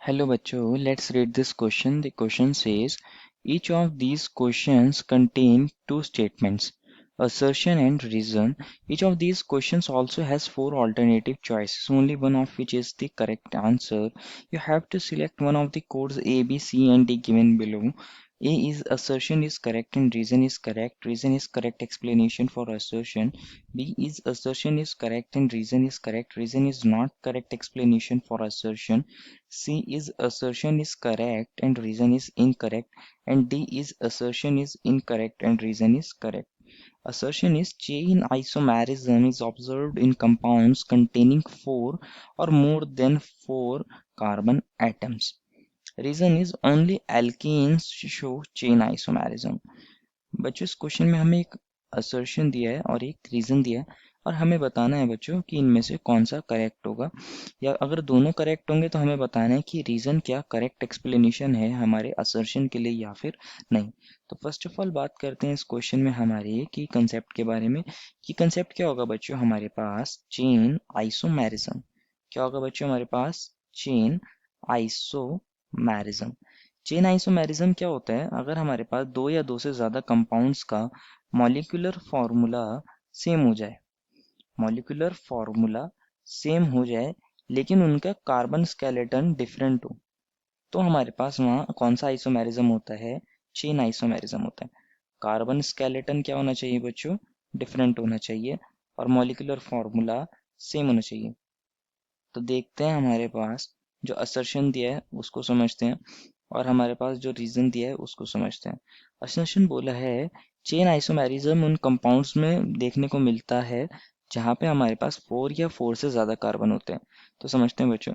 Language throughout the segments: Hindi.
Hello bachcho, let's read this question. The question says, each of these questions contain two statements, assertion and reason. Each of these questions also has four alternative choices, only one of which is the correct answer. You have to select one of the codes A, B, C and D given below. A is assertion is correct and reason is correct. Reason is correct explanation for assertion. B is assertion is correct and reason is correct. Reason is not correct explanation for assertion. C is assertion is correct and reason is incorrect, and D is assertion is incorrect and reason is correct. Assertion is chain isomerism is observed in compounds containing four or more than four carbon atoms. Reason is only alkenes show chain isomerism. बच्चों इस क्वेश्चन में हमें एक असर्शन दिया है और एक रीजन दिया है और हमें बताना है बच्चों कि इनमें से कौन सा करेक्ट होगा या अगर दोनों करेक्ट होंगे तो हमें बताना है कि रीजन क्या करेक्ट एक्सप्लेनेशन है हमारे असर्शन के लिए या फिर नहीं। तो फर्स्ट ऑफ ऑल बात करते हैं इस क्वेश्चन में हमारे की कंसेप्ट के बारे में कि कंसेप्ट क्या होगा बच्चों हमारे पास चेन आइसोमेरिज्म। क्या होगा बच्चों हमारे पास चेन आइसोमेरिज्म। चेन आइसोमेरिज्म क्या होता है अगर हमारे पास दो या दो से ज्यादा कंपाउंड्स का मॉलिक्यूलर फॉर्मूला सेम हो जाए, मॉलिक्यूलर फॉर्मूला सेम हो जाए लेकिन उनका कार्बन स्केलेटन डिफरेंट हो, तो हमारे पास वहाँ कौन सा आइसोमेरिज्म होता है, चेन आइसोमेरिज्म होता है। कार्बन स्केलेटन क्या होना चाहिए बच्चों, डिफरेंट होना चाहिए और मॉलिक्यूलर फॉर्मूला सेम होना चाहिए। तो देखते हैं हमारे पास जो असर्शन दिया है उसको समझते हैं और हमारे पास जो रीजन दिया है उसको समझते हैं। असर्शन बोला है चेन आइसोमेरिज्म उन कंपाउंड्स में देखने को मिलता है जहाँ पे हमारे पास फोर या फोर से ज्यादा कार्बन होते हैं। तो समझते हैं बच्चों,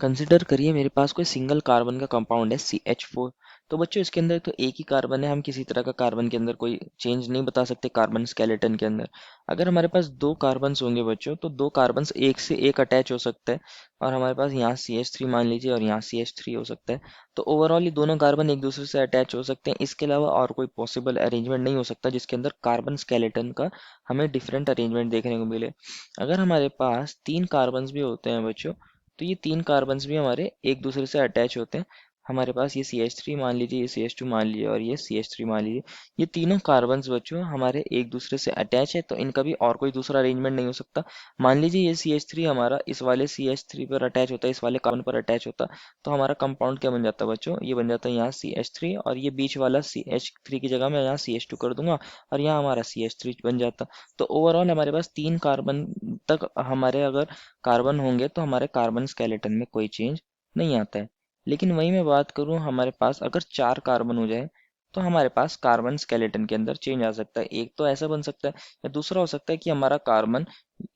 कंसिडर करिए मेरे पास कोई सिंगल कार्बन का कंपाउंड है CH4। तो बच्चों इसके अंदर तो एक ही कार्बन है, हम किसी तरह का कार्बन के अंदर कोई चेंज नहीं बता सकते कार्बन स्केलेटन के अंदर। अगर हमारे पास दो कार्बन्स होंगे बच्चों तो दो कार्बन्स एक से एक अटैच हो सकता है और हमारे पास यहाँ CH3 मान लीजिए और यहाँ CH3 हो सकता है। तो ओवरऑल ये दोनों कार्बन एक दूसरे से अटैच हो सकते हैं, इसके अलावा और कोई पॉसिबल अरेंजमेंट नहीं हो सकता जिसके अंदर कार्बन स्केलेटन का हमें डिफरेंट अरेंजमेंट देखने को मिले। अगर हमारे पास तीन कार्बन्स भी होते हैं बच्चों तो ये तीन कार्बन्स भी हमारे एक दूसरे से अटैच होते हैं। हमारे पास ये CH3 मान लीजिए, ये CH2 मान लीजिए और ये CH3 मान लीजिए। ये तीनों कार्बन्स बच्चों हमारे एक दूसरे से अटैच है तो इनका भी और कोई दूसरा अरेंजमेंट नहीं हो सकता। मान लीजिए ये CH3 हमारा इस वाले CH3 पर अटैच होता है, इस वाले कार्बन पर अटैच होता, तो हमारा कंपाउंड क्या बन जाता है बच्चों, ये बन जाता है यहाँ CH3 और ये बीच वाला CH3 की जगह मैं यहाँ CH2 कर दूंगा और यहाँ हमारा CH3 बन जाता। तो ओवरऑल हमारे पास तीन कार्बन तक हमारे अगर कार्बन होंगे तो हमारे कार्बन स्केलेटन में कोई चेंज नहीं आता है। लेकिन वही मैं बात करूं हमारे पास अगर चार कार्बन हो जाए तो हमारे पास कार्बन स्केलेटन के अंदर चेंज आ सकता है। एक तो ऐसा बन सकता है या दूसरा हो सकता है कि हमारा कार्बन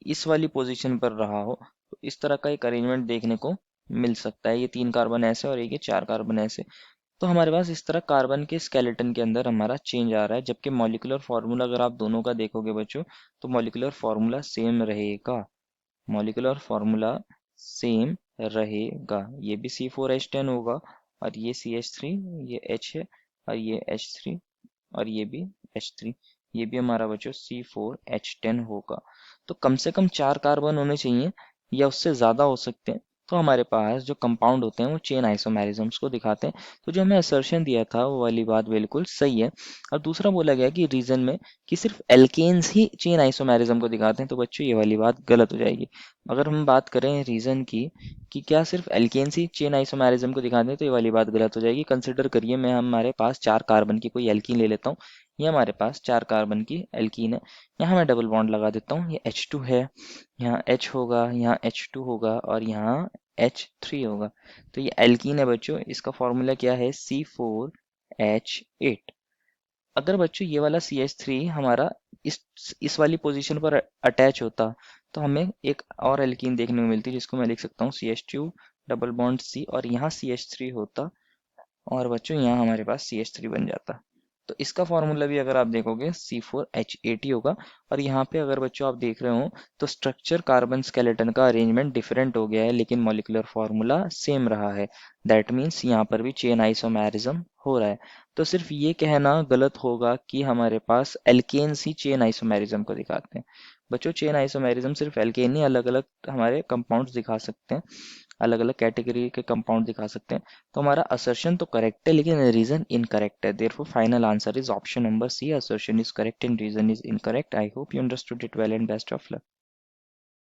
इस वाली पोजीशन पर रहा हो, तो इस तरह का एक अरेंजमेंट देखने को मिल सकता है। ये तीन कार्बन ऐसे और एक ये चार कार्बन ऐसे, तो हमारे पास इस तरह कार्बन के स्केलेटन के अंदर हमारा चेंज आ रहा है। जबकि मॉलिक्यूलर फार्मूला अगर आप दोनों का देखोगे बच्चों तो मॉलिक्यूलर फार्मूला सेम रहेगा, मॉलिक्यूलर फार्मूला सेम रहेगा। ये भी C4H10 होगा और ये CH3, ये H है और ये H3 और ये भी H3, ये भी हमारा बच्चों C4H10 होगा। तो कम से कम चार कार्बन होने चाहिए या उससे ज़्यादा हो सकते हैं, तो हमारे पास जो कंपाउंड होते हैं वो चेन आइसोमेरिज्म्स को दिखाते हैं। तो जो हमें असर्शन दिया था वो वाली बात बिल्कुल सही है। और दूसरा बोला गया कि रीजन में कि सिर्फ एल्केन्स ही चेन आइसोमेरिज्म को दिखाते हैं, तो बच्चों ये वाली बात गलत हो जाएगी। अगर हम बात करें रीजन की कि क्या सिर्फ एल्केन्स ही चेन आइसोमेरिज्म को दिखाते हैं, तो ये वाली बात गलत हो जाएगी। कंसिडर करिए मैं हमारे पास चार कार्बन की कोई एल्कीन ले लेता हूँ। ये हमारे पास चार कार्बन की एल्कीन है, यहाँ मैं डबल बॉन्ड लगा देता हूँ, ये H2 है, यहाँ H होगा, यहाँ H2 होगा और यहाँ H3 होगा। तो ये एल्कीन है बच्चों, इसका फॉर्मूला क्या है C4H8। अगर बच्चों ये वाला CH3 हमारा इस वाली पोजीशन पर अटैच होता तो हमें एक और एल्कीन देखने को मिलती जिसको मैं लिख सकता हूँ CH2 डबल बॉन्ड C और यहाँ CH3 होता और बच्चों यहाँ हमारे पास CH3 बन जाता। तो इसका फॉर्मूला भी अगर आप देखोगे C4H8 ही होगा। और यहाँ पे अगर बच्चों आप देख रहे हो तो स्ट्रक्चर कार्बन स्केलेटन का अरेंजमेंट डिफरेंट हो गया है लेकिन मॉलिक्यूलर फॉर्मूला सेम रहा है। दैट मीन्स यहाँ पर भी चेन आइसोमेरिज्म हो रहा है। तो सिर्फ ये कहना गलत होगा कि हमारे पास एल्केन्स ही चेन आइसोमेरिज्म को दिखाते हैं। बच्चों चेन आइसोमेरिज्म सिर्फ एल्केन ही अलग अलग हमारे कंपाउंड्स दिखा सकते हैं। अलग अलग कैटेगरी के कंपाउंड दिखा सकते हैं। तो हमारा असर्शन तो करेक्ट है लेकिन रीजन इनकरेक्ट है, therefore final answer is option number C, assertion is correct and reason is incorrect. I hope you understood it well and best of luck.